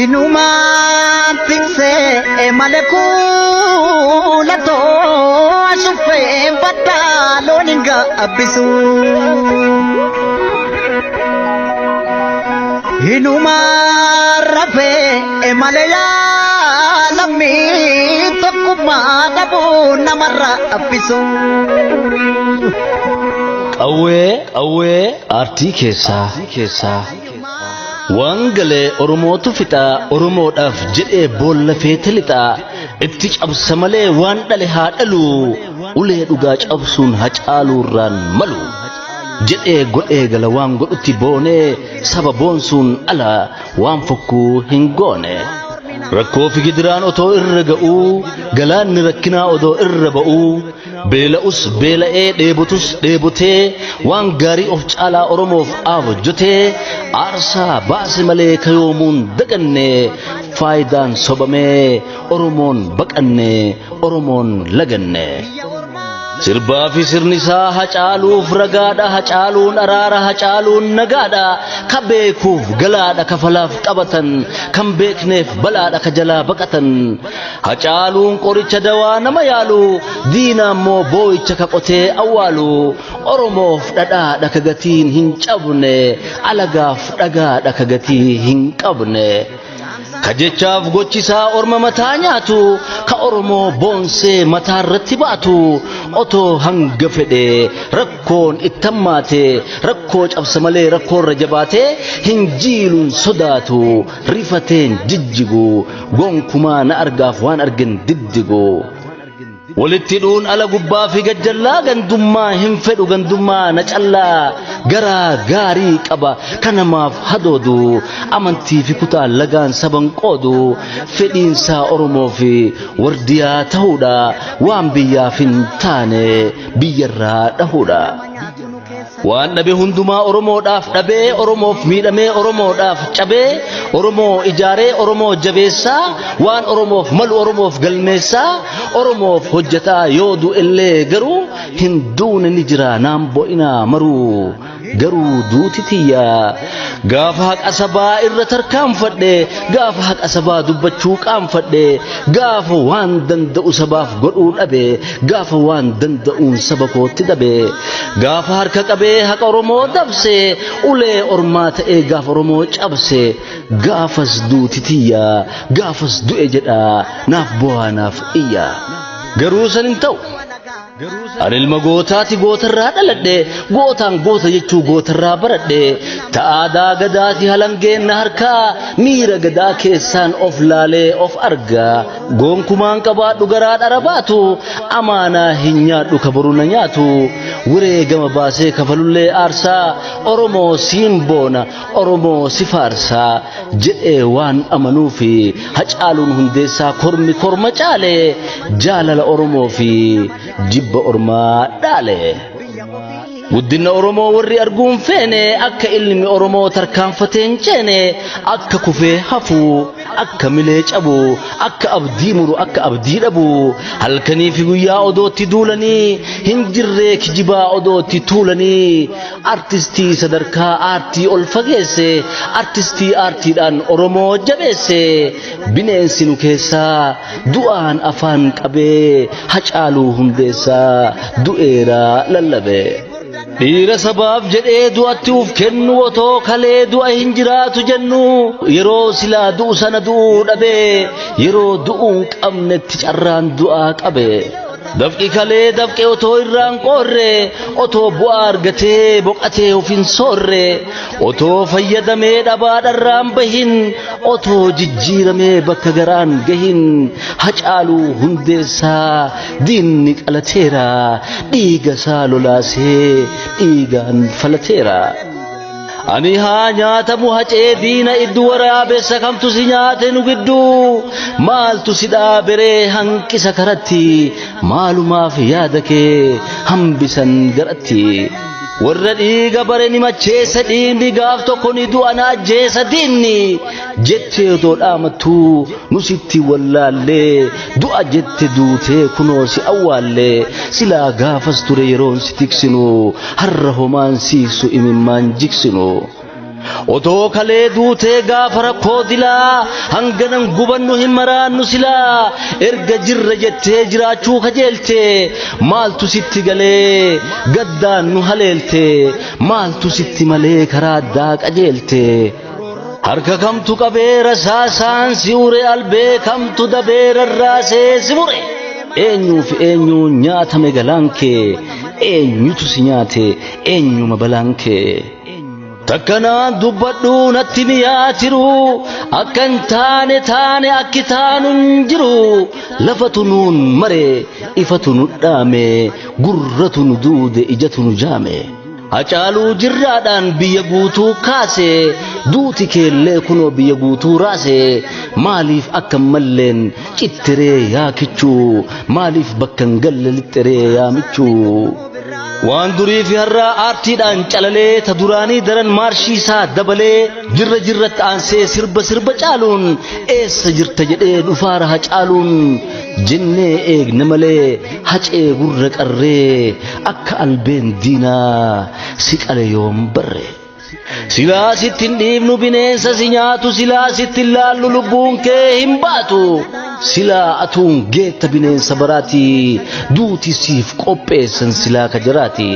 Inuma tikse malekula to asufe batalo ninga abisu Inuma rafe maleya lami takuma dabu namara abisu Awwe artii keessaa Wangale Oromootu fixaa Oromoodhaaf jedhee boolla feete lixaa itti cabsa malee waan dhale haa dhalu ulee dhugaa cabsuun hacaaluurraan malu jedhee godhee gala waan godhutti boonee saba boonsuun ala waan fokkuu hin goone rakkoo fi gidiraan otoo irra ga'uu galaanni rakkinaa odoo irra ba'uu beela'us beela'ee dheebotus dheebotee waan gaarii of caalaa Oromoof hojjetee aarsaa baase malee kayoomuun daganne faayidaan sobamee Oromoon baqanne Oromoon laganne sirbaa fi sirni isaa hacaaluuf ragaadha hacaaluun araara hacaaluun nagaadha ka beekuuf galaadha kafalaaf qabatan kan beekneef balaadha ka jalaa baqatan hacaaluun qoricha dawaa nama yaalu diina immoo boo'icha ka qotee awwaalu Oromoof dhadhaadha ka gatiin hin cabne alagaaf dhagaadha ka gatii hin qabne kajechaaf gochisaa orma mataa nyaatu ka Oromoo boonsee mataa irratti baatu otoo hanga fedhe rakkoon ittammaate rakkoo cabsa malee rakkoo irra jabaate hin jiiluun sodaatu rifateen jijjigu gonkumaa na argaaf waan argan diddigu walitti dhuun ala gubbaa fi gajjallaa gandummaa hin fedhu gandummaa na callaa garaa gaarii qaba kanamaaf hadoodu amantii fi kutaa lagaan saban qoodu fedhiinsaa Oromoo fi wardiyaa ta'uudha waan biyyaaf hin taane biyyarraa dhahuudha waan dhabe hundumaa Oromoodhaaf dhabee Oromoof miidhamee Oromoodhaaf cabee Oromoo ijaaree Oromoo jabeessaa waan Oromoof malu Oromoof galmeessaa Oromoof hojjetaa yoo du'ellee garuu hin duune ni jira naan bo'inaa maruu garuu duuti tiyya gaafa haqa sabaa irra tarkaanfadhe gaafa haqa sabaa dubbachuu qaanfadhe gaafa waan danda'u sabaaf godhuu dhabe gaafa waan danda'uun saba kootti dhabe gaafa harka qabee haqa Oromoo dabse ulee ormaa ta'ee gaafa Oromoo cabse gaafas duuti tiyya gaafas du'e jedha naaf bo'aa naaf iyya garuu san hin ta'u Ani ilma gootaati gootarraa dhaladhe gootaan goota jechuu gootarraa baradhe ta'aadaa gadaati halangeenna harkaa miira gadaa keessaan of laalee of argaa gonkumaan qabaadhu garaa dharabaatu amaanaa hin nyaadhu kabaru na nyaatu wiree gama baasee kafalullee aarsaa Oromoo siin boona Oromoo si faarsaa jedhee waan amanuufi hacaaluun hundeessaa kormi korma caale jaalala Oromoo fi jibba ormaa dhaale guddina Oromoo warri arguun feene akka ilmi Oromoo tarkaanfateen ceene akka kufee hafu akka milee cabu akka abdii muru akka abdii dhabu halkanii fi guyyaa odootti duulanii hin jirree kijibaa odootti tuulanii artistii sadarkaa aartii ol fageesse artistii aartiidhaan Oromoo jabeesse bineensi nu keessaa du'aan afaan qabee hacaaluu hundeessaa du'eera lallabe dhiira sabaaf jedhee du'atti uf kennu otoo kalee du'a hin jiraatu jennu yeroo silaa du'u sana du'uu dhabe yeroo du'uun qabnetti carraan du'aa qabe dafqi kalee dafqe otoo irraan qoorre otoo bu'aa argatee boqatee of hin soorre otoo fayyadamee dhabaadharraan bahin otoo jijjiiramee bakka garaan gahin hacaaluu hundeessaa diinni qalateera dhiiga isaa lolaasee dhiigaan falateera ani haa nyaatamu hacee diina iddu waraabessa kamtu si nyaate nu gidduu maaltu si dhaaberee hanqisa karatti maalumaaf yaada kee hambisan garatti warra dhiiga bare ni macheessa dhiigni gaaf tokko ni du'a na ajjeessa diinni jettee odoo dhaamattuu nusitti wallaallee du'a jette duutee kunoo si awwaallee silaa gaafas ture yeroon si tiksinu har'a homaan siisu imimmaan jiksinu otoo kalee duutee gaafa rakkoo dilaa hanganan gubannu hin maraannu silaa erga jirra jettee jiraachuu kajeelte maaltu sitti galee gaddaan nu haleelte maaltu sitti malee karaa addaa qajeelte harka kamtu qabeera saasaan si ure albee kamtu dabeera raasee si mure eenyuuf eenyu nyaatame galaan kee eenyutu si nyaate eenyuma balaan kee takkanaan dubbadhu natti miyaatiru akkan taane akki taanun jiru lafatu nuun mare ifatu nu dhaame gurratu nu duude ijatu nu jaame hacaaluu jirraadhaan biyya guutuu kaase duuti keellee kunoo biyya guutuu raase maaliif akka malleen cittiree yaa kichuu maaliif bakkan galle lixxiree yaa michuu waan durii fi har'a aartiidhaan calalee ta duraanii daran maarshii isaa dabalee jirratti aansee sirba caaluun eessa jirta jedhee dhufaara hacaaluun jennee eegna malee hacee gurra qarree akka albeen diinaa si qale yoom barre silaa sittin dhiibnu bineensa si nyaatu silaa sittin laallu lubbuun kee hin baatu silaa atuun geetta bineensa baraati duuti siif qopheessan silaa kajaraati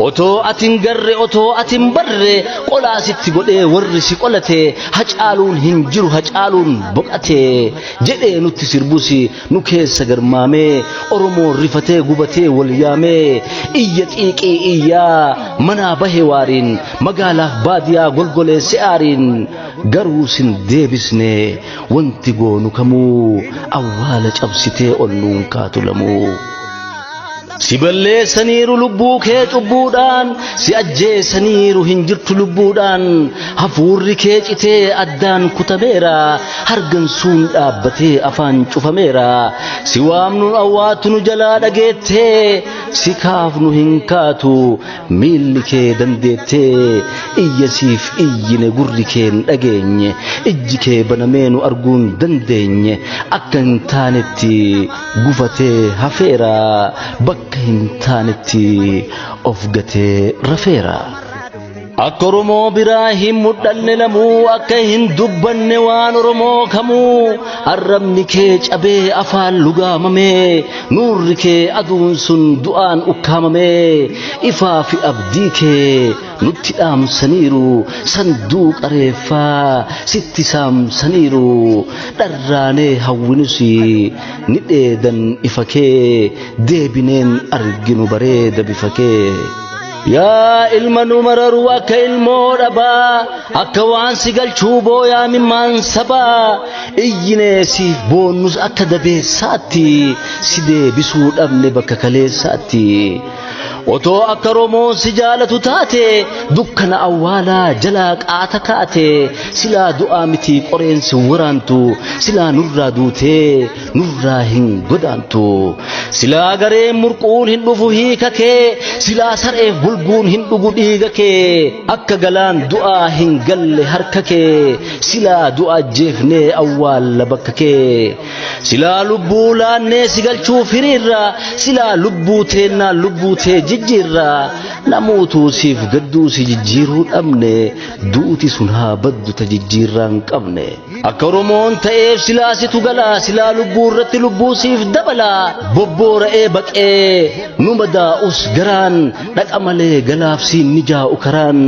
otoo atin garre otoo atin barre qolaa sitti godhee warri si qolate hacaaluun hin jiru hacaaluun boqate jedhee nutti sirbusi nu keessa garmaamee oromoon rifatee gubatee wal yaamee iyya xiiqii iyyaa manaa bahee waariin magaalaaf baadiyaa golgoleesse aariin garuu sin deebisne wanti goonu kamuu awwaala cabsitee olluun kaatulamuu si balleessaniiru lubbuu kee cubbuudhaan si ajjeessaniiru hin jirtu lubbuudhaan hafuurri kee citee addaan kutameera hargansuun dhaabbatee afaan cufameera si waamnu awwaatu nu jalaa dhageettee si kaafnu hin kaatu miilli kee dandeettee iyya siif iyyine gurri keen dhageenye ijji kee banamee nu arguun dandeenye akka hin taanetti gufatee hafeera bakka hin taanetti of gatee rafeera akka oromoo biraa hin mudhanne namuu akka hin dubbanne waan oromoo kamuu arrabni kee cabee afaan lugaamamee nuurri kee aduun sun du'aan ukkaamamee ifaa fi abdii kee nutti dhaamsaniiru sanduuqa reeffaa sitti saamsaniiru dharraanee hawwinusi ni dheedan ifa kee deebineen arginu bareeda bifa kee yaa ilma nu mararu akka ilmoo dhabaa akka waan si galchuu booyaa mimmaan sabaa iyyinee siif boonnus akka dabeessaatti si deebisuu dhabne bakka kaleessaatti otoo akka oromoon si jaalatu taate dukkana awwaalaa jalaa qaata kaate silaa du'aa miti qoreensi waraantu silaa nurraa duutee nurraa hin godaantu silaa gareen murquun hin dhufu hiika kee silaa sareef bulguun hin dhugu dhiiga kee akka galaan du'aa hin galle harka kee silaa du'a jeefnee awwaalla bakka kee silaa lubbuu laannee si galchuuf hiriirra silaa lubbuu teennaa lubbuu tee jijjiirra namuutu siif gadduu si jijjiiruu dhabne duuti sun haa baddu ta jijjiirraan qabne akka oromoon ta'eef silaa situ galaa silaa lubbuu irratti lubbuu siif dabalaa bobboora'ee baqee nu madaa'us garaan dhaqa malee galaaf siin ni jaa'u karaan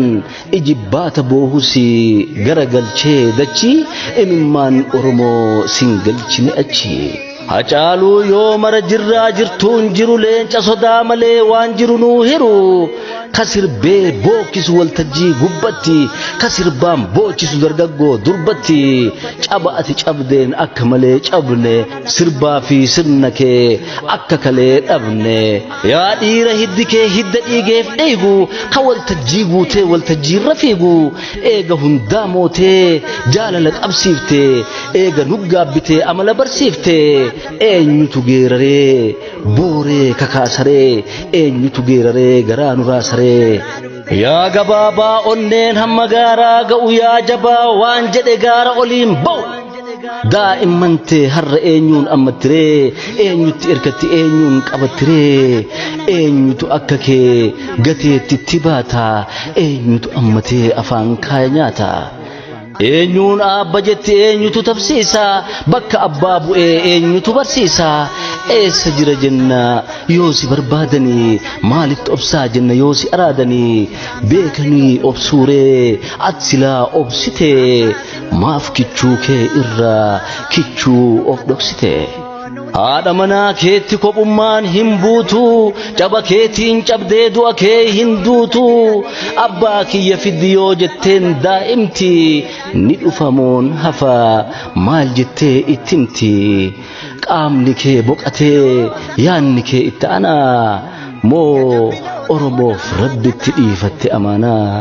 ijibbaata boohusi gara galchee dachi imimmaan oromoo sin galchine achi hacaaluu yoo mara jirraa jirtuun jiru leenca sodaa malee waan jiru nuu hiru kasirbee bookisu waltajjii gubbatti kasirbaan boochisu dargaggoo durbatti caba ati cabdeen akka malee cabne sirbaa fi sirna kee akka kalee dhabne yaa dhiira hiddi kee hidda dhiigeef dheegu ka waltajjii guutee waltajjiirra fiigu eega hundaa mootee jaalala qabsiiftee eega nuggaabbitee amala barsiiftee eenyutu geeraree booree kakaasaree eenyutu geeraree garaa nuraa beekaree yaa gabaabaa onneen hamma gaaraa ga'u yaa jabaa waan jedhe gaara oliin ba'u daa'imman tee har'a eenyuun ammattiree eenyutti ergatti eenyuun qabattiree eenyutu akka kee gateettitti baata eenyutu ammatee afaan kaaya nyaata eenyuun abba jetti eenyutu tabsiisa bakka abbaa bu'ee eenyutu barsiisa eessa jira jenna yoo si barbaadanii maalitti obsaa jenna yoo si araadanii beekanii obsuuree ati silaa obsitee maaf kichuu kee irraa kichuu of dhoksite haadha manaa keetti kophummaan hin buutu caba keetiin cabdee du'a kee hin duutu abbaa kiyya fiddi yoo jetteen daa'imti ni dhufamoon hafa maal jettee ittimti qaamni kee boqatee yaanni kee itti aanaa moo oromoof rabbitti dhiifatte amaanaa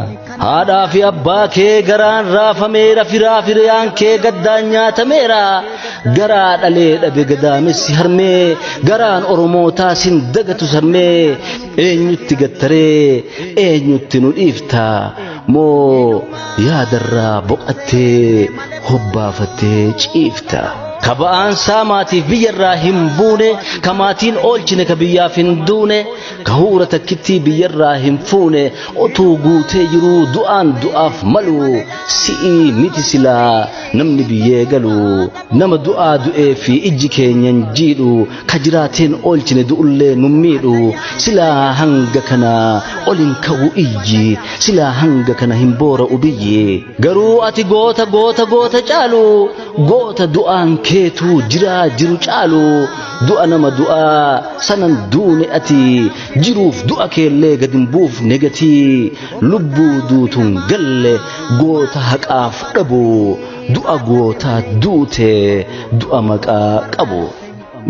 haadhaa fi abbaa kee garaan raafameera firaa firiyaan kee gaddaan nyaatameera garaa dhalee dhabe gadaamessi harmee garaan oromootaa sin dagatu sarmee eenyutti gattaree eenyutti nu dhiifta moo yaadarraa boqattee hobbaafattee ciifta kaba'aan saamaatiif biyyarraa hin buune kamaatiin oolchine ka biyyaaf hin duune ka huura takkittii biyyarraa hin fuune otuu guutee jiruu du'aan du'aaf malu si'ii miti silaa namni biyyee galu nama du'aa du'ee fi ijji keenyan jiidhu ka jiraateen oolchine du'ullee nu miidhu silaa hanga kana olin ka'u iyyi silaa hanga kana hin boora'u biyyi garuu ati goota caalu goota du'aan keetu jiraa jiru caalu du'a nama du'aa sanan duune ati jiruuf du'a keellee gadin buuf negatii lubbuu duutun galle goota haqaaf dhabu du'a goota duute du'a maqaa qabu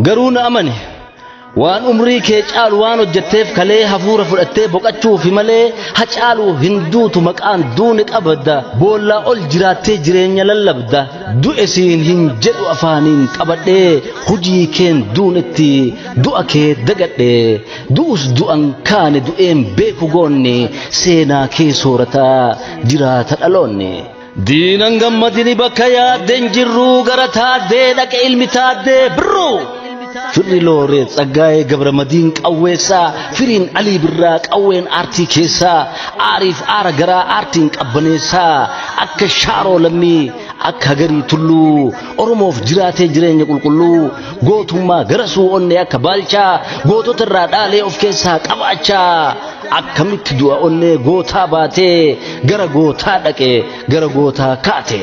garuu na amane waan umrii kee caalu waan hojjetteef kalee hafuura fudhattee boqachuufi malee hacaaluu hin duutu maqaan duune qabadda boollaa ol jiraattee jireenya lallabda du'e siin hin jedhu afaaniin qabadhee hujii keen duunetti du'a kee dagadhee du'us du'an kaane du'een beeku goonni seenaa kee soorataa jiraata dhaloonni diinan gammadini bakka yaaddeen jirruu gara taaddee dhaqe ilmi taaddee birruu firri looree tsaggaa'ee gabramadiin qawweessaa firiin alii birraa qawween aartii keessaa aariif aara garaa aartiin qabbaneessaa akka shaaroo lammii akka garii tulluu oromoof jiraatee jireenya qulqulluu gootummaa garasuu onnee akka baalchaa gootota irraa dhaalee of keessaa qabaachaa akkamitti du'a onnee gootaa baatee gara gootaa dhaqe gara gootaa kaate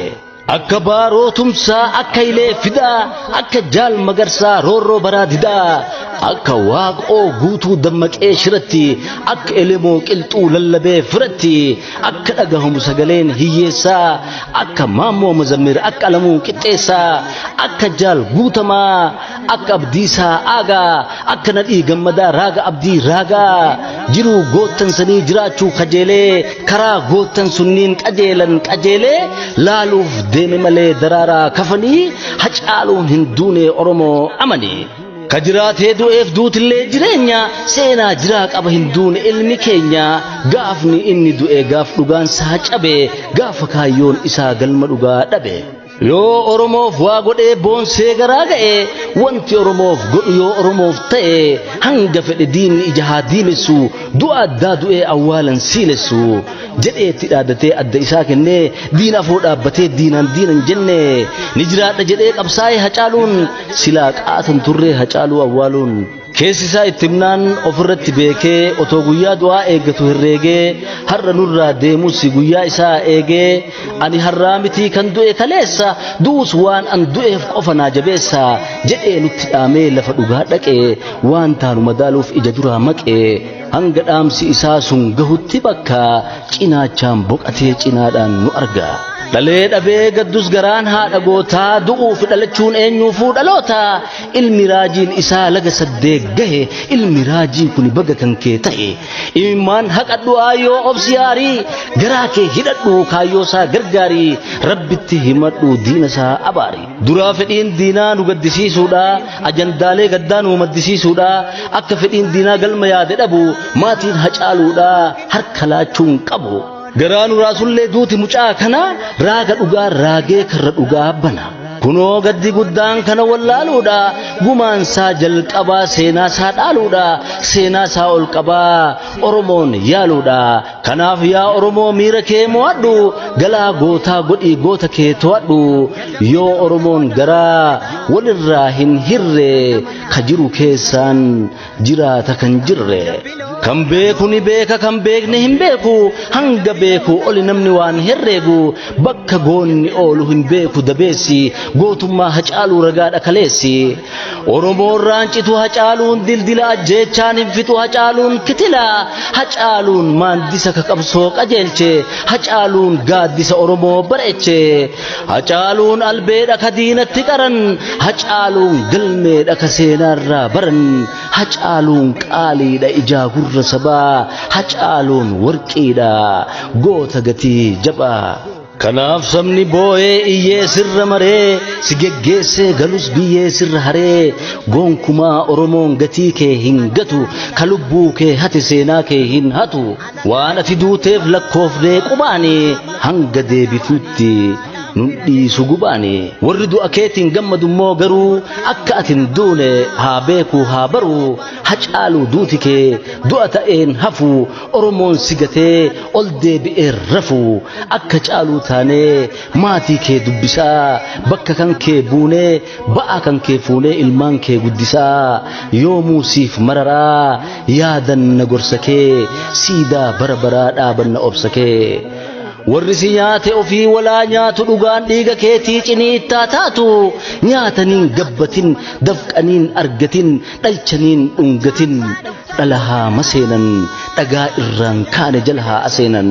akka baaroo tumsaa akka ilee fidaa akka jaal magarsaa roorroo baraa didaa akka waaqoo guutuu dammaqee shiratti akka elemoo qilxuu lallabee firatti akka dhagahamu sagaleen hiyyeessaa akka maammoo mazammir akka alamuu qixxeessaa akka jaal guutamaa akka abdiisaa aagaa akka nadhii gammadaa raaga abdii raagaa jiruu goottan sanii jiraachuu kajeelee karaa goottan sunniin qajeelee laaluuf deeme malee daraaraa kafanii hacaaluun hin duune oromoo amanii ka jiraatee du'eef duutillee jireenya seenaa jiraa qaba hin duune ilmi keenya gaafni inni du'e gaaf dhugaan saa cabe gaafa kaayyoon isaa galma dhugaa dhabe yoo oromoof waa godhee boonsee garaa ga'e wanti oromoof godhu yoo oromoof ta'e hanga fedhe diinni ija haa diimessu du'a addaa du'ee awwaalan siilessu jedheetti dhaadatee adda isaa kennee diina afoo dhaabbatee diinan jenne ni jiraadha jedhee qabsaa'ee hacaaluun silaa qaatan turree hacaaluu awwaaluun keessi isaa itti himnaan ofirratti beekee otoo guyyaa du'aa eeggatu herreegee har'a nurraa deemus guyyaa isaa eegee ani har'aa mitii kan du'e kaleessa du'us waan an du'eef qofa naa jabeessa jedhee nutti dhaamee lafa dhugaa dhaqee waan taanu madaaluuf ija duraa maqee hanga dhaamsi isaa sun gahutti bakka cinaachaan boqatee cinaadhaan nu arga dhalee dhabee gaddus garaan haadha gootaa du'uuf dhalachuun eenyuufuu dhaloota ilmi raajiin isaa laga saddeet gahe ilmi raajii kun baga kan kee ta'e imimmaan haqadhu aayoo obsi yaarii garaa kee hidhadhu kaayyoo isaa gargaarii rabbitti himadhu diina isaa abaari duraa fedhiin diinaa nu gaddisiisuudha ajandaalee gaddaa nu maddisiisuudha akka fedhiin diinaa galma yaade dhabu maatiin hacaaluudha harka laachuun qabu garaanu raasullee duuti mucaa kana raaga dhugaa raagee karra dhugaa bana kunoo gaddi guddaan kana wallaaluudha gumaansaa jalqabaa seenaasaa dhaaluudha seenaasaa ol qabaa oromoon yaaluudha kanaaf yaa oromoo miira kee mo'adhu galaa gootaa godhii goota kee to'adhu yoo oromoon garaa walirraa hin hirre ka jiru keessaan jiraata kan jirre kan beeku ni beeka kan beekne hin beeku hanga beeku oli namni waan herreegu bakka goonni oolu hin beeku dabeessi gootummaa hacaaluu ragaadha kaleessi oromoon raancitu hacaaluun dildila ajjeechaan hin fixu hacaaluun kitila hacaaluun maandisa ka qabsoo qajeelche hacaaluun gaaddisa oromoo bareeche hacaaluun albeedha ka diinatti qaran hacaaluun galmeedha ka seenaarraa baran hacaaluun qaaliidha ijaa gurra sabaa hacaaluun warqiidha goota gatii jabaa kanaaf sabni boo'ee iyyee sirra maree si geggeessee galus biyyee sirra haree gonkumaa oromoon gatii kee hin gatu ka lubbuu kee hate seenaa kee hin hatu waan ati duuteef lakkoofnee qubaani hanga deebitutti nun dhiisu gubaani warri du'a keetiin gammadummoo garuu akka atin duune haa beeku haa baru hacaaluu duuti kee du'a ta'een hafu oromoon sigatee ol deebi'ee rafu akka caaluu taanee maatii kee dubbisaa bakka kan kee buunee ba'aa kan kee fuunee ilmaan kee guddisaa yoomuu siif mararaa yaadan na gorsa kee siidaa bara baraa dhaabanna obsa kee warri si nyaate ofii walaa nyaatu dhugaan dhiiga keetii ciniittaa taatu nyaataniin gabbatin dafqaniin argatin dhalchaniin dhungatin dhalahaa maseenan dhagaa irraan kaane jalhaa aseenan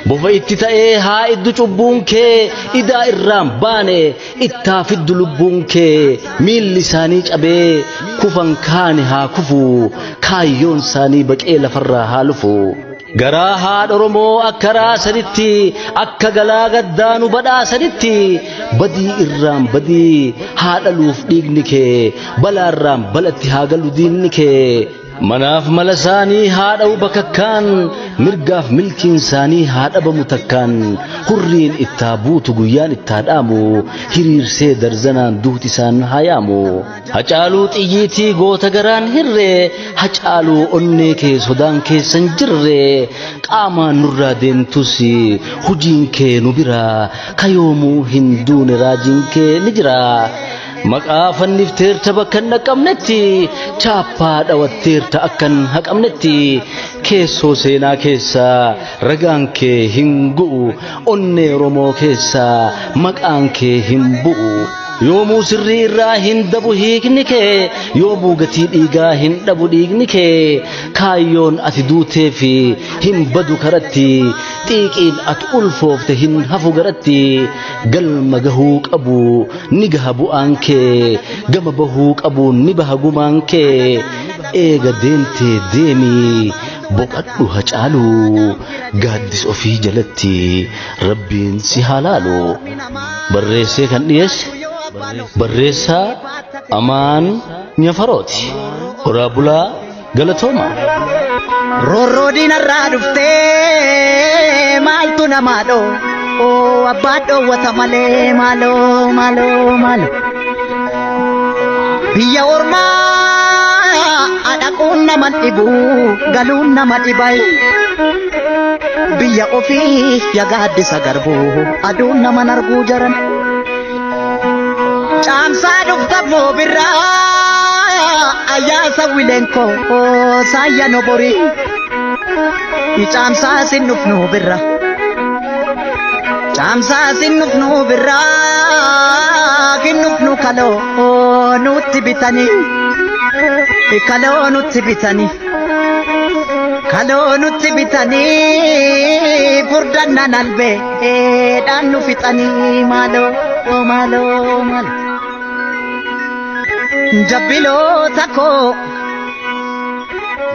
bofa itti ta'ee haa iddu cubbuun kee idaa irraan baane ittaa fiddu lubbuun kee miilli isaanii cabee kufan kaane haa kufu kaayyoon isaanii baqee lafarraa haa lufu garaa haadha oromoo akka raasanitti akka galaa gaddaanu badhaasanitti badii irraan badii haadhaluuf dhiigni kee balaarraan balatti haa galu diinni kee manaaf mala isaanii haadha'u bakakkaan mirgaaf milkiin isaanii haadhabamu takkaan hurriin ittaa buutu guyyaan ittaa dhaamu hiriirsee darzanaan duuti isaan hayaamu hacaaluu xiyyiitii goota garaan hirre hacaaluu onnee kee sodaan keessan jirre qaamaan nurraa deemtus hujiin kee nu bira kayoomuu hin duune raajiin kee ni jira maqaa fannifteerta bakka naqamnetti chaappaa dhawatteerta akkan haqamnetti keessoo seenaa keessa ragaan kee hin gu'u onnee oromoo keessa maqaan kee hin bu'u yoomuu sirrii irraa hin dabu hiikni kee yoomuu gatii dhiigaa hin dhabu dhiigni kee kaayyoon ati duuteef hin badu karatti xiiqiin ati ulfoofte hin hafu garatti galma gahuu qabu ni gaha bu'aan kee gama bahuu qabu ni baha gumaan kee eega deemtee deemii boqadhu hacaaluu gaaddis ofii jalatti rabbiin si haalaalu barreessee kan dhiyeesse barreessaa Amaan Nyafarooti horaa bulaa galatooma roorroo diinarraa dhuftee maaltu namaa dhoo abbaa dhoowwata malee maaloo biyya ormaa adhaquun nama dhibu galuun nama dhibay biyya ofii yagaaddisa garbuu aduun nama narguu jaran caamsaa dhuftaaf birraa ayyaasa wilenko saayya nobori caamsaa sin dhufnu birra caamsaa sin dhufnu birra kinnufnu kaloo nutti bitanii kaloo nutti bitanii kaloo nutti bitanii furdannaan albeedhaan nu fixanii maaloo maaloo maaloo jabbiloota koo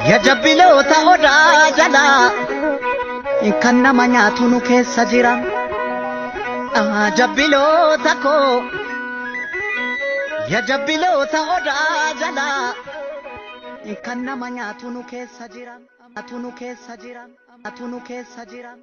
ya jabbiloota odaa jalaa kan nama nyaatu nu keessa jira jabbiloota koo ya jabbiloota odaa jalaa kan nama nyaatu nu keessa jira.